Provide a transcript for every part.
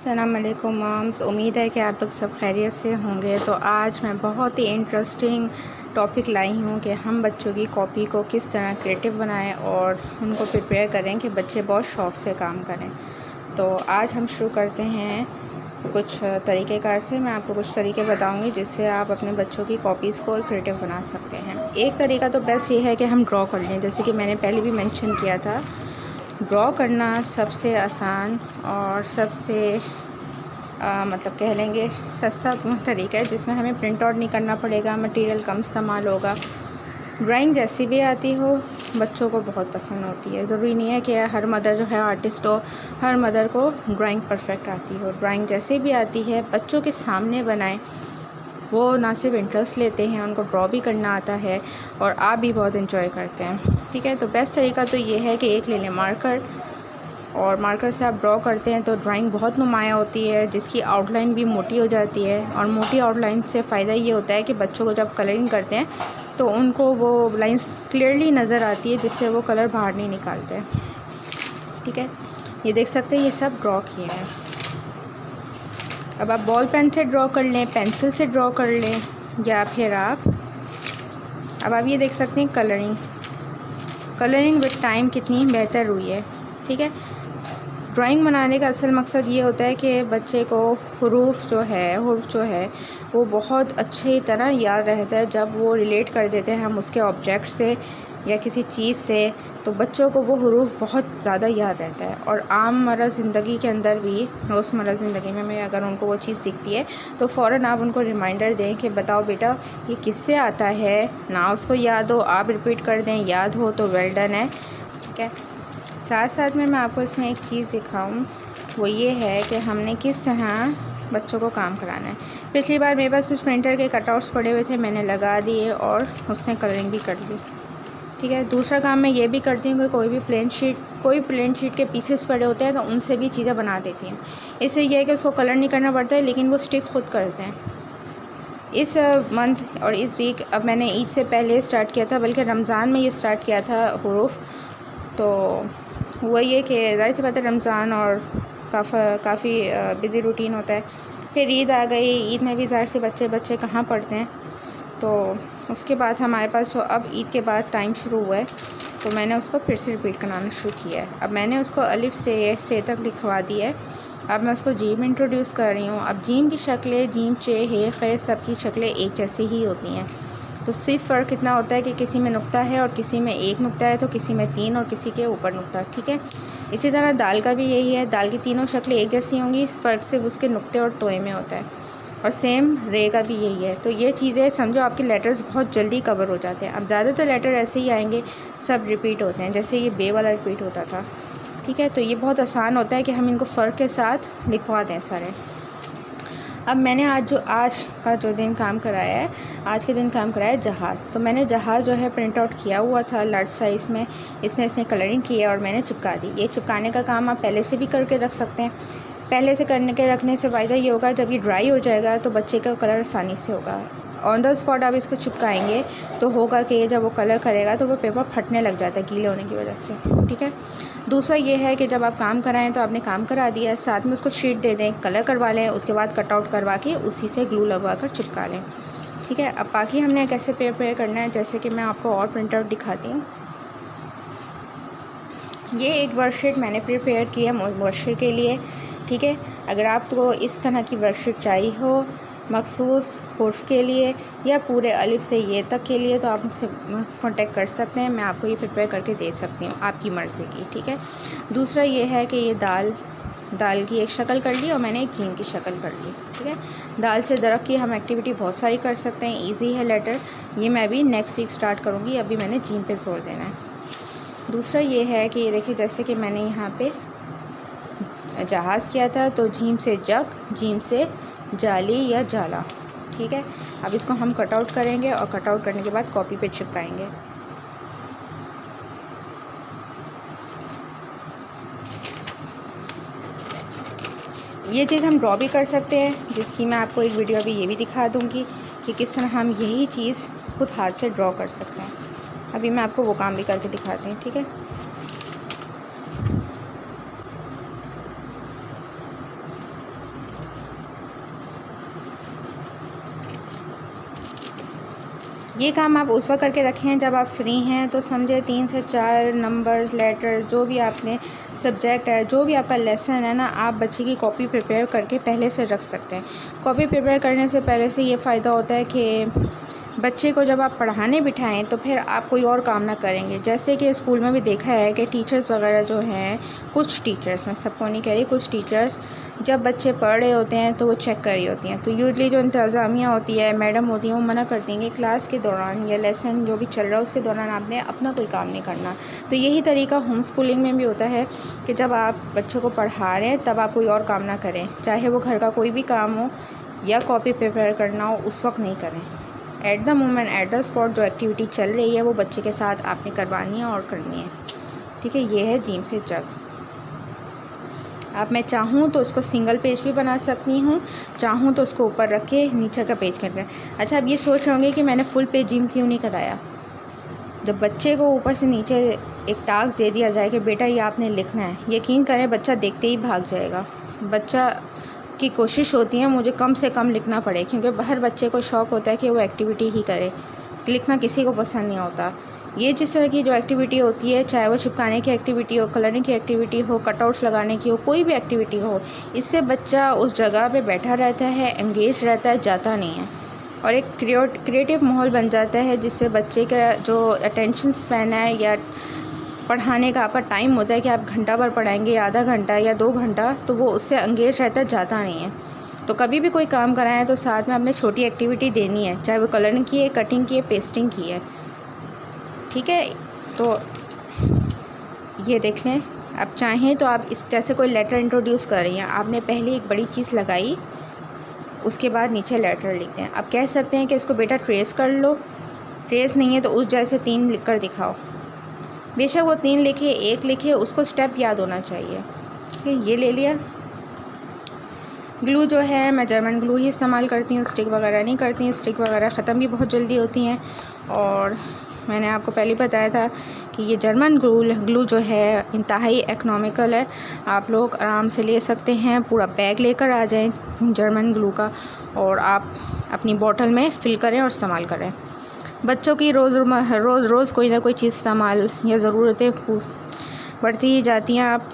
अस्सलाम वालेकुम मॉम्स। उम्मीद है कि आप लोग सब खैरियत से होंगे। तो आज मैं बहुत ही इंटरेस्टिंग टॉपिक लाई हूँ कि हम बच्चों की कॉपी को किस तरह क्रिएटिव बनाएं और उनको प्रिपेयर करें कि बच्चे बहुत शौक़ से काम करें। तो आज हम शुरू करते हैं कुछ तरीक़ेकार से। मैं आपको कुछ तरीके बताऊंगी जिससे आप अपने बच्चों की कॉपीज़ को क्रिएटिव बना सकते हैं। एक तरीका तो बेस्ट ये है कि हम ड्रॉ कर लें, जैसे कि मैंने पहले भी मेंशन किया था। ड्रॉ करना सबसे आसान और सबसे मतलब कह लेंगे सस्ता तरीका है, जिसमें हमें प्रिंट आउट नहीं करना पड़ेगा, मटेरियल कम इस्तेमाल होगा। ड्राइंग जैसी भी आती हो बच्चों को बहुत पसंद होती है। ज़रूरी नहीं है कि हर मदर जो है आर्टिस्ट हो, हर मदर को ड्राइंग परफेक्ट आती हो। ड्राइंग जैसे भी आती है बच्चों के सामने बनाएं, वो ना सिर्फ इंटरेस्ट लेते हैं, उनको ड्रॉ भी करना आता है और आप भी बहुत इन्जॉय करते हैं। ठीक है, तो बेस्ट तरीका तो ये है कि एक ले लें मार्कर, और मार्कर से आप ड्रॉ करते हैं तो ड्राइंग बहुत नुमाया होती है, जिसकी आउटलाइन भी मोटी हो जाती है। और मोटी आउटलाइन से फ़ायदा ये होता है कि बच्चों को जब कलरिंग करते हैं तो उनको वो लाइंस क्लियरली नज़र आती है, जिससे वो कलर बाहर नहीं निकालते। ठीक है, ये देख सकते हैं ये सब ड्रॉ किए हैं। अब आप बॉल पेन से ड्रॉ कर लें, पेंसिल से ड्रॉ कर लें, या फिर अब आप ये देख सकते हैं कलरिंग विद टाइम कितनी बेहतर हुई है। ठीक है, ड्राइंग बनाने का असल मकसद ये होता है कि बच्चे को हुरूफ जो है वो बहुत अच्छी तरह याद रहता है। जब वो रिलेट कर देते हैं हम उसके ऑब्जेक्ट से या किसी चीज़ से, तो बच्चों को वो हुरूफ बहुत ज़्यादा याद रहता है। और आममर्रा ज़िंदगी के अंदर भी, रोज़मर्रा ज़िंदगी में अगर उनको वो चीज़ दिखती है तो फ़ौरन आप उनको रिमाइंडर दें कि बताओ बेटा ये किससे आता है, ना उसको याद हो आप रिपीट कर दें, याद हो तो वेल डन है। ठीक है, साथ साथ में मैं आपको इसमें एक चीज़ दिखाऊं, वो ये है कि हमने किस तरह बच्चों को काम कराना है। पिछली बार मेरे पास कुछ प्रिंटर के कटआउट्स पड़े हुए थे, मैंने लगा दिए और उसने कलरिंग भी कर ली। ठीक है, दूसरा काम मैं ये भी करती हूँ कि कोई भी प्लेन शीट के पीसेस पड़े होते हैं तो उनसे भी चीज़ें बना देती हूँ। इससे यह है कि उसको कलर नहीं करना पड़ता है, लेकिन वो स्टिक खुद करते हैं। इस मंथ और इस वीक, अब मैंने ईद से पहले स्टार्ट किया था, बल्कि रमज़ान में ये स्टार्ट किया था हुरूफ। तो हुआ ये कि ज़ाहिर सी बात है रमज़ान और काफ़ी बिज़ी रूटीन होता है। फिर ईद आ गई, ईद में भी ज़ाहिर से बच्चे कहाँ पढ़ते हैं। तो उसके बाद हमारे पास जो अब ईद के बाद टाइम शुरू हुआ है, तो मैंने उसको फिर से रिपीट कराना शुरू किया है। अब मैंने उसको अलिफ से तक लिखवा दिया है। अब मैं उसको जीम इंट्रोड्यूस कर रही हूँ। अब जीम की शक्लें, जीम, चे, हे, खे, सब की शक्लें एक जैसी ही होती हैं। तो सिर्फ फ़र्क इतना होता है कि किसी में नुक्ता है और किसी में एक नुक्ता है, तो किसी में 3 और किसी के ऊपर नुक्ता। ठीक है, इसी तरह दाल का भी यही है, दाल की तीनों शक्लें एक जैसी होंगी, फ़र्क सिर्फ उसके नुक्ते और तोए में होता है। और सेम रे का भी यही है। तो ये चीज़ें समझो आपके लेटर्स बहुत जल्दी कवर हो जाते हैं। अब ज़्यादातर लेटर ऐसे ही आएंगे, सब रिपीट होते हैं, जैसे ये बे वाला रिपीट होता था। ठीक है, तो ये बहुत आसान होता है कि हम इनको फ़र्क के साथ लिखवा दें सारे। अब मैंने आज का जो दिन काम कराया है, आज के दिन काम कराया है जहाज़। तो मैंने जहाज़ जो है प्रिंट आउट किया हुआ था लार्ज साइज़ में, इसने कलरिंग की है और मैंने चिपका दी। ये चिपकाने का काम आप पहले से भी करके रख सकते हैं। पहले से रखने से फ़ायदा ये होगा, जब ये ड्राई हो जाएगा तो बच्चे का कलर आसानी से होगा। ऑन द स्पॉट आप इसको चिपकाएंगे तो होगा कि जब वो कलर करेगा तो वो पेपर फटने लग जाता है गीले होने की वजह से। ठीक है, दूसरा ये है कि जब आप काम कराएं तो आपने काम करा दिया है, साथ में उसको शीट दे दें, कलर करवा लें, उसके बाद कटआउट करवा के उसी से ग्लू लगवा कर चिपका लें। ठीक है, अब बाकी हमने कैसे प्रिपेयर करना है, जैसे कि मैं आपको और प्रिंट आउट दिखाती हूँ। ये एक वर्कशीट मैंने प्रिपेयर की है मॉइस्चर के लिए। ठीक है, अगर आपको इस तरह की वर्कशीट चाहिए हो मखसूस हुर्फ के लिए या पूरे अलिफ से ये तक के लिए, तो आप मुझसे कांटेक्ट कर सकते हैं, मैं आपको ये प्रिपेयर करके दे सकती हूँ, आपकी मर्ज़ी की। ठीक है, दूसरा ये है कि ये दाल की एक शक्ल कर ली और मैंने एक जीम की शक्ल कर ली। ठीक है, दाल से दरख्त की हम एक्टिविटी बहुत सारी कर सकते हैं, ईजी है लेटर। ये मैं भी नेक्स्ट वीक स्टार्ट करूँगी, अभी मैंने जीम पे जोर देना है। दूसरा ये है कि ये देखिए, जैसे कि मैंने यहाँ पे जहाज़ किया था, तो जीम से जग, जीम से जाली या जाला। ठीक है, अब इसको हम कटआउट करेंगे और कटआउट करने के बाद कॉपी पे चिपकाएंगे। ये चीज़ हम ड्रॉ भी कर सकते हैं, जिसकी मैं आपको एक वीडियो अभी ये भी दिखा दूँगी कि किस तरह हम यही चीज़ खुद हाथ से ड्रॉ कर सकते हैं। अभी मैं आपको वो काम भी करके दिखाती हूँ। ठीक है, ये काम आप उस वक्त करके रखें जब आप फ्री हैं, तो समझे 3 से 4 नंबर्स, लेटर, जो भी आपने सब्जेक्ट है, जो भी आपका लेसन है ना, आप बच्चे की कॉपी प्रिपेयर करके पहले से रख सकते हैं। कॉपी प्रिपेयर करने से पहले से ये फ़ायदा होता है कि बच्चे को जब आप पढ़ाने बिठाएं तो फिर आप कोई और काम ना करेंगे। जैसे कि स्कूल में भी देखा है कि टीचर्स वगैरह जो हैं, कुछ टीचर्स, मैं सबको नहीं कह रही, कुछ टीचर्स जब बच्चे पढ़ रहे होते हैं तो वो चेक कर रही होती हैं। तो यूजली जो इंतज़ामिया होती है, मैडम होती हैं, वो मना करती हैं कि क्लास के दौरान या लेसन जो भी चल रहा है उसके दौरान आपने अपना कोई काम नहीं करना। तो यही तरीका होम स्कूलिंग में भी होता है कि जब आप बच्चों को पढ़ा रहे हैं तब आप कोई और काम ना करें, चाहे वो घर का कोई भी काम हो या कॉपी प्रिपेयर करना हो, उस वक्त नहीं करें। At the moment, at the spot जो एक्टिविटी चल रही है वो बच्चे के साथ आपने करवानी है और करनी है। ठीक है, ये है जीम से जग। अब मैं चाहूँ तो उसको सिंगल पेज भी बना सकती हूँ, चाहूँ तो उसको ऊपर रख के नीचे का पेज कर दें। अच्छा, अब ये सोच रहे होंगे कि मैंने फुल पेज जिम क्यों नहीं कराया। जब बच्चे को ऊपर से नीचे एक टास्क दे दिया जाए कि बेटा ये आपने लिखना है, यकीन करें बच्चा देखते ही भाग जाएगा। बच्चा की कोशिश होती है मुझे कम से कम लिखना पड़े, क्योंकि हर बच्चे को शौक़ होता है कि वो एक्टिविटी ही करे, लिखना किसी को पसंद नहीं होता। ये जिस तरह की जो एक्टिविटी होती है, चाहे वो चिपकाने की एक्टिविटी हो, कलरिंग की एक्टिविटी हो, कटआउट्स लगाने की हो, कोई भी एक्टिविटी हो, इससे बच्चा उस जगह पे बैठा रहता है, एंगेज रहता है, जाता नहीं है, और एक क्रिएटिव माहौल बन जाता है, जिससे बच्चे का जो अटेंशन स्पैन है या पढ़ाने का आपका टाइम होता है कि आप घंटा भर पढ़ाएंगे, आधा घंटा या 2 घंटा, तो वो उससे एंगेज रहता है, जाता नहीं है। तो कभी भी कोई काम कराएं तो साथ में आपने छोटी एक्टिविटी देनी है, चाहे वो कलरिंग की है, कटिंग की है, पेस्टिंग की है। ठीक है, तो ये देख लें। आप चाहें तो आप इस जैसे कोई लेटर इंट्रोड्यूस कर रही हैं, आपने पहले एक बड़ी चीज़ लगाई, उसके बाद नीचे लेटर लिखते हैं। आप कह सकते हैं कि इसको बेटा ट्रेस कर लो, ट्रेस नहीं है तो उस जैसे 3 लिख कर दिखाओ। बेशक वो 3 लिखे, 1 लिखे, उसको स्टेप याद होना चाहिए। ठीक है, ये ले लिया। ग्लू जो है मैं जर्मन ग्लू ही इस्तेमाल करती हूँ, स्टिक वगैरह नहीं करती हूँ। स्टिक वगैरह ख़त्म भी बहुत जल्दी होती हैं, और मैंने आपको पहले बताया था कि ये जर्मन ग्लू जो है इंतहाई इकनॉमिकल है। आप लोग आराम से ले सकते हैं, पूरा बैग लेकर आ जाएं जर्मन ग्लू का, और आप अपनी बोतल में फ़िल करें और इस्तेमाल करें। बच्चों की रोज़ कोई ना कोई चीज़ इस्तेमाल या ज़रूरतें बढ़ती ही जाती हैं। आप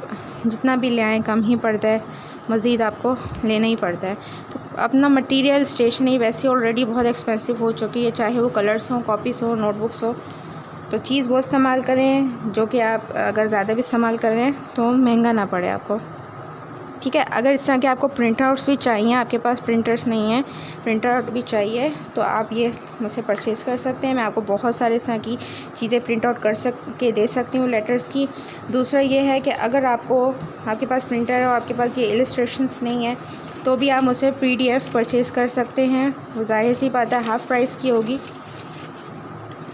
जितना भी ले आएँ कम ही पड़ता है, मज़ीद आपको लेना ही पड़ता है। तो अपना मटेरियल, स्टेशनरी वैसे ऑलरेडी बहुत एक्सपेंसिव हो चुकी है, चाहे वो कलर्स हों, कॉपीज़ हो, नोटबुक्स हो। तो चीज़ वो इस्तेमाल करें जो कि आप अगर ज़्यादा भी इस्तेमाल करें तो महंगा ना पड़े आपको। ठीक है, अगर इस तरह के आपको प्रिंट आउट्स भी चाहिए, आपके पास प्रिंटर्स नहीं हैं, प्रिंटर आउट भी चाहिए, तो आप ये मुझसे परचेज़ कर सकते हैं। मैं आपको बहुत सारे इस तरह की चीज़ें प्रिंट आउट के दे सकती हूँ लेटर्स की। दूसरा ये है कि अगर आपके पास प्रिंटर है और आपके पास ये इलस्ट्रेशंस नहीं है, तो भी आप मुझसे PDF परचेज़ कर सकते हैं। वो ज़ाहिर सी बात है हाफ़ प्राइस की होगी,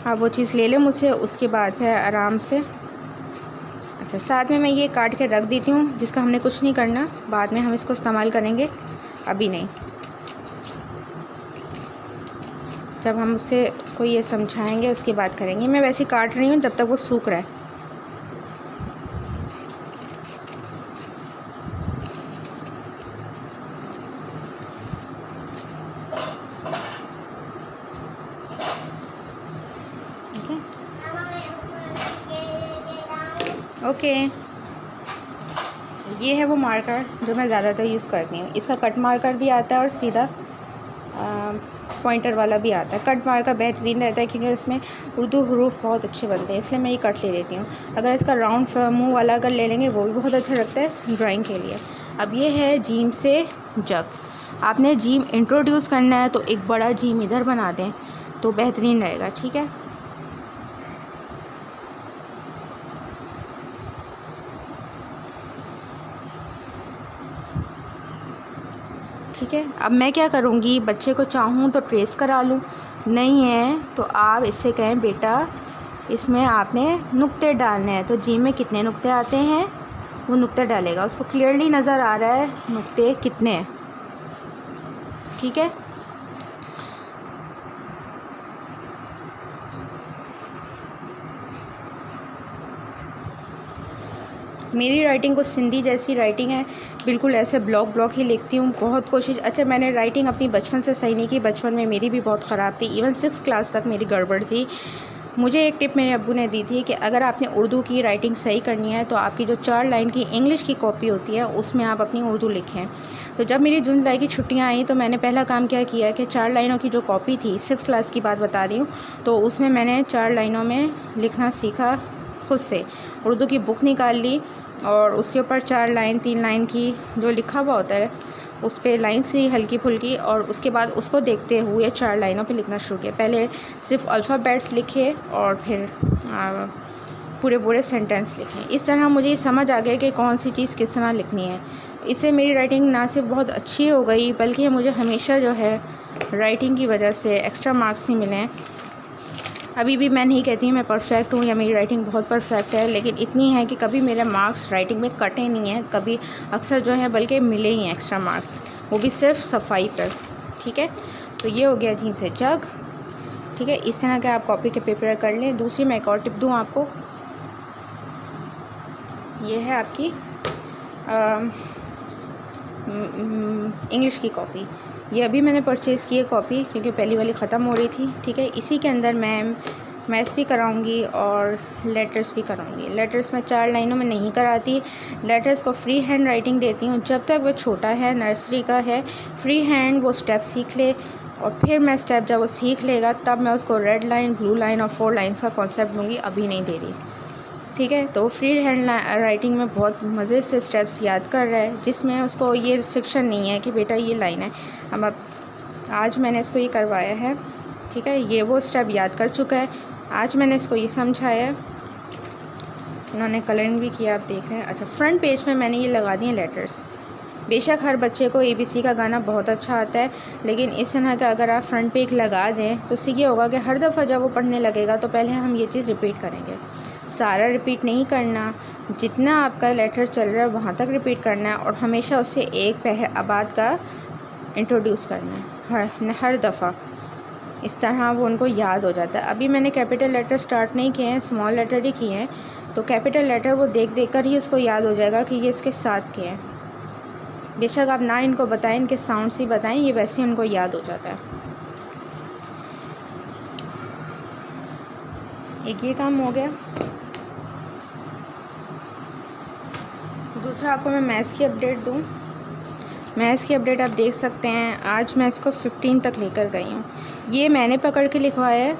आप वो चीज़ ले लें मुझसे, उसके बाद फिर आराम से। अच्छा, साथ में मैं ये काट के रख देती हूँ, जिसका हमने कुछ नहीं करना, बाद में हम इसको इस्तेमाल करेंगे, अभी नहीं। जब हम उसको ये समझाएंगे उसके बाद करेंगे। मैं वैसे काट रही हूँ जब तक वो सूख रहा है। ओके, ये है वो मार्कर जो मैं ज़्यादातर यूज़ करती हूँ। इसका कट मार्कर भी आता है और सीधा पॉइंटर वाला भी आता है। कट मार्कर बेहतरीन रहता है क्योंकि उसमें उर्दू हरूफ बहुत अच्छे बनते हैं, इसलिए मैं ये कट ले लेती हूँ। अगर इसका राउंड मुँह वाला अगर ले लेंगे वो भी बहुत अच्छा लगता है ड्राइंग के लिए। अब ये है जीम से जग। आपने जीम इंट्रोड्यूस करना है तो एक बड़ा जीम इधर बना दें तो बेहतरीन रहेगा। ठीक है, ठीक है। अब मैं क्या करूँगी, बच्चे को चाहूँ तो ट्रेस करा लूँ, नहीं है तो आप इससे कहें बेटा इसमें आपने नुक्ते डालने हैं, तो जी में कितने नुक्ते आते हैं वो नुक्ते डालेगा, उसको क्लियरली नज़र आ रहा है नुक्ते कितने हैं। ठीक है, मेरी राइटिंग कुछ सिंधी जैसी राइटिंग है, बिल्कुल ऐसे ब्लॉक ही लिखती हूँ। बहुत कोशिश, अच्छा मैंने राइटिंग अपनी बचपन से सही नहीं की, बचपन में मेरी भी बहुत ख़राब थी, इवन 6 क्लास तक मेरी गड़बड़ थी। मुझे एक टिप मेरे अब्बू ने दी थी कि अगर आपने उर्दू की राइटिंग सही करनी है तो आपकी जो 4 लाइन की इंग्लिश की कॉपी होती है उसमें आप अपनी उर्दू लिखें। तो जब मेरी जून जुलाई की छुट्टियां आई तो मैंने पहला काम क्या किया कि 4 लाइनों की जो कॉपी थी, 6 क्लास की बात बता रही हूँ, तो उसमें मैंने 4 लाइनों में लिखना सीखा खुद से। उर्दू की बुक निकाल ली और उसके ऊपर 4 लाइन 3 लाइन की जो लिखा हुआ होता है उस पर लाइन सी हल्की फुल्की, और उसके बाद उसको देखते हुए 4 लाइनों पे लिखना शुरू किया। पहले सिर्फ अल्फ़ाबेट्स लिखे और फिर पूरे सेंटेंस लिखे। इस तरह मुझे समझ आ गया कि कौन सी चीज़ किस तरह लिखनी है। इससे मेरी राइटिंग ना सिर्फ बहुत अच्छी हो गई बल्कि मुझे हमेशा जो है राइटिंग की वजह से एक्स्ट्रा मार्क्स ही मिले हैं। अभी भी मैं नहीं कहती मैं परफेक्ट हूँ या मेरी राइटिंग बहुत परफेक्ट है, लेकिन इतनी है कि कभी मेरे मार्क्स राइटिंग में कटे नहीं हैं, कभी अक्सर जो है बल्कि मिले ही हैं एक्स्ट्रा मार्क्स, वो भी सिर्फ सफाई पर। ठीक है, तो ये हो गया अजीम से जग। ठीक है, इस तरह के आप कॉपी के पेपर कर लें। दूसरी मैं एक और टिप दूँ आपको, ये है आपकी इंग्लिश की कॉपी। ये अभी मैंने परचेज़ की है कॉपी क्योंकि पहली वाली ख़त्म हो रही थी। ठीक है, इसी के अंदर मैं मैथ्स भी कराऊंगी और लेटर्स भी कराऊंगी। लेटर्स मैं 4 लाइनों में नहीं कराती, लेटर्स को फ्री हैंड राइटिंग देती हूँ। जब तक वो छोटा है, नर्सरी का है, फ्री हैंड वो स्टेप सीख ले, और फिर मैं स्टेप जब वो सीख लेगा तब मैं उसको रेड लाइन, ब्लू लाइन और 4 लाइन्स का कॉन्सेप्ट दूँगी, अभी नहीं दे रही। ठीक है, तो फ्री हैंड राइटिंग में बहुत मज़े से स्टेप्स याद कर रहा है, जिसमें उसको ये रिस्ट्रिक्शन नहीं है कि बेटा ये लाइन है। अब आज मैंने इसको ये करवाया है। ठीक है, ये वो स्टेप याद कर चुका है। आज मैंने इसको ये समझाया, इन्होंने कलरिंग भी किया, आप देख रहे हैं। अच्छा, फ्रंट पेज में मैंने ये लगा दिए लेटर्स। बेशक हर बच्चे को ABC का गाना बहुत अच्छा आता है, लेकिन इस तरह का अगर आप फ्रंट पेज लगा दें तो उससे ये होगा कि हर दफ़ा जब वो पढ़ने लगेगा तो पहले हम ये चीज़ रिपीट करेंगे। सारा रिपीट नहीं करना, जितना आपका लेटर चल रहा है वहाँ तक रिपीट करना है, और हमेशा उसे एक अबाद का इंट्रोड्यूस करना है हर दफ़ा। इस तरह वो उनको याद हो जाता है। अभी मैंने कैपिटल लेटर स्टार्ट नहीं किए हैं, स्मॉल लेटर ही किए हैं, तो कैपिटल लेटर वो देख कर ही उसको याद हो जाएगा कि ये इसके साथ के हैं। बेशक आप ना इनको बताएं, इनके साउंड से बताएं, ये वैसे उनको याद हो जाता है। एक ये काम हो गया। दूसरा आपको मैं मैथ्स की अपडेट दूं। मैथ्स की अपडेट आप देख सकते हैं, आज मैं इसको 15 तक लेकर गई हूँ। ये मैंने पकड़ के लिखवाया है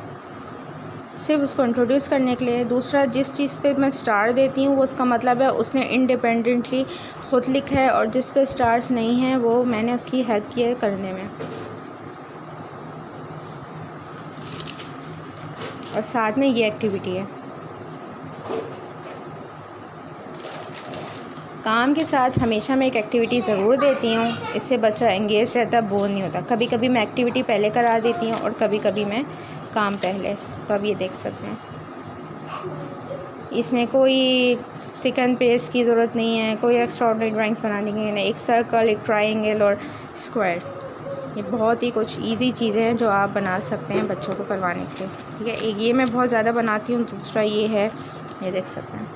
सिर्फ उसको इंट्रोड्यूस करने के लिए। दूसरा, जिस चीज़ पे मैं स्टार देती हूँ वो उसका मतलब है उसने इंडिपेंडेंटली ख़ुद लिखा है, और जिस पे स्टार्स नहीं हैं वो मैंने उसकी हेल्प की है करने में। और साथ में ये एक्टिविटी है। काम के साथ हमेशा मैं एक एक्टिविटी ज़रूर देती हूँ, इससे बच्चा एंगेज रहता, बोर नहीं होता। कभी कभी मैं एक्टिविटी पहले करा देती हूँ और कभी कभी मैं काम पहले। तो अब ये देख सकते हैं, इसमें कोई स्टिक एंड पेस्ट की ज़रूरत नहीं है, कोई एक्स्ट्राऑर्डिनरी ड्राइंग्स बनाने की नहीं। एक सर्कल, एक ट्रायंगल और स्क्वायर, ये बहुत ही कुछ इजी चीज़ें हैं जो आप बना सकते हैं बच्चों को करवाने के लिए। ठीक है, एक ये मैं बहुत ज़्यादा बनाती हूँ, दूसरा ये है, ये देख सकते हैं।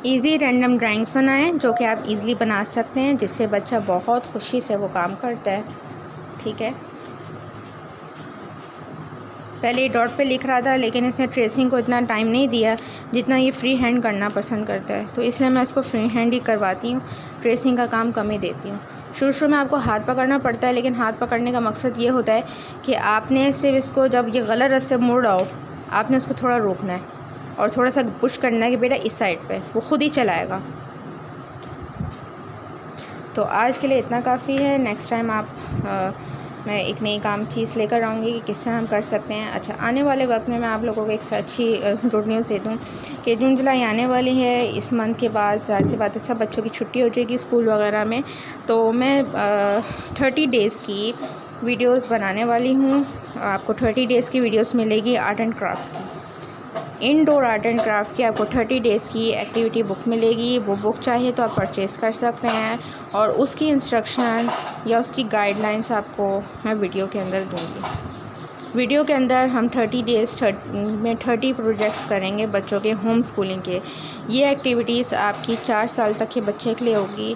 इजी रैंडम ड्राइंग्स बनाएं जो कि आप इजीली बना सकते हैं, जिससे बच्चा बहुत खुशी से वो काम करता है। ठीक है, पहले डॉट पे लिख रहा था, लेकिन इसने ट्रेसिंग को इतना टाइम नहीं दिया जितना ये फ्री हैंड करना पसंद करता है, तो इसलिए मैं इसको फ्री हैंड ही करवाती हूँ, ट्रेसिंग का काम कम ही देती हूँ। शुरू में आपको हाथ पकड़ना पड़ता है, लेकिन हाथ पकड़ने का मकसद ये होता है कि आपने सिर्फ इसको, जब ये गलत रास्ते मुड़ रहा हो, आपने उसको थोड़ा रोकना है और थोड़ा सा पुश करना है कि बेटा इस साइड पे, वो खुद ही चलाएगा। तो आज के लिए इतना काफ़ी है। नेक्स्ट टाइम मैं एक नई काम चीज़ लेकर आऊँगी कि किस तरह हम कर सकते हैं। अच्छा, आने वाले वक्त में मैं आप लोगों को एक अच्छी गुड न्यूज़ दे दूँ कि जून जुलाई आने वाली है। इस मंथ के बाद ज़ाहिर सी बात है सब बच्चों की छुट्टी हो जाएगी स्कूल वगैरह में, तो मैं 30 डेज़ की वीडियोस बनाने वाली हूँ। आपको 30 डेज़ की वीडियोस मिलेगी आर्ट एंड क्राफ्ट की। इंडोर आर्ट एंड क्राफ्ट की आपको 30 डेज़ की एक्टिविटी बुक मिलेगी। वो बुक चाहे तो आप परचेज़ कर सकते हैं और उसकी इंस्ट्रक्शन या उसकी गाइडलाइंस आपको मैं वीडियो के अंदर दूँगी। वीडियो के अंदर हम 30 डेज़ में 30 प्रोजेक्ट्स करेंगे बच्चों के होम स्कूलिंग के। ये एक्टिविटीज़ आपकी 4 साल तक के बच्चे के लिए होगी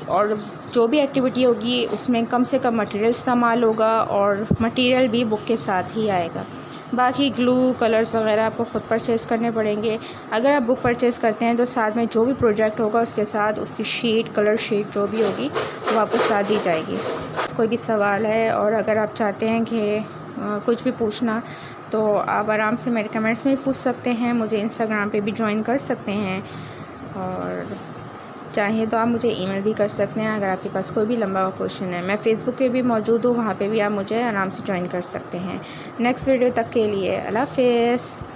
और जो भी एक्टिविटी होगी उसमें कम से कम मटेरियल इस्तेमाल होगा और मटेरियल भी बुक के साथ ही आएगा। बाकी ग्लू कलर्स वगैरह आपको ख़ुद परचेज़ करने पड़ेंगे। अगर आप बुक परचेज़ करते हैं तो साथ में जो भी प्रोजेक्ट होगा उसके साथ उसकी शीट, कलर शीट जो भी होगी वो आपको साथ दी जाएगी। कोई भी सवाल है और अगर आप चाहते हैं कि कुछ भी पूछना तो आप आराम से मेरे कमेंट्स में पूछ सकते हैं। मुझे इंस्टाग्राम पे भी ज्वाइन कर सकते हैं और चाहिए तो आप मुझे ईमेल भी कर सकते हैं अगर आपके पास कोई भी लंबा क्वेश्चन है। मैं फ़ेसबुक पे भी मौजूद हूँ, वहाँ पे भी आप मुझे आराम से ज्वाइन कर सकते हैं। नेक्स्ट वीडियो तक के लिए अल्लाह हाफ़िज़।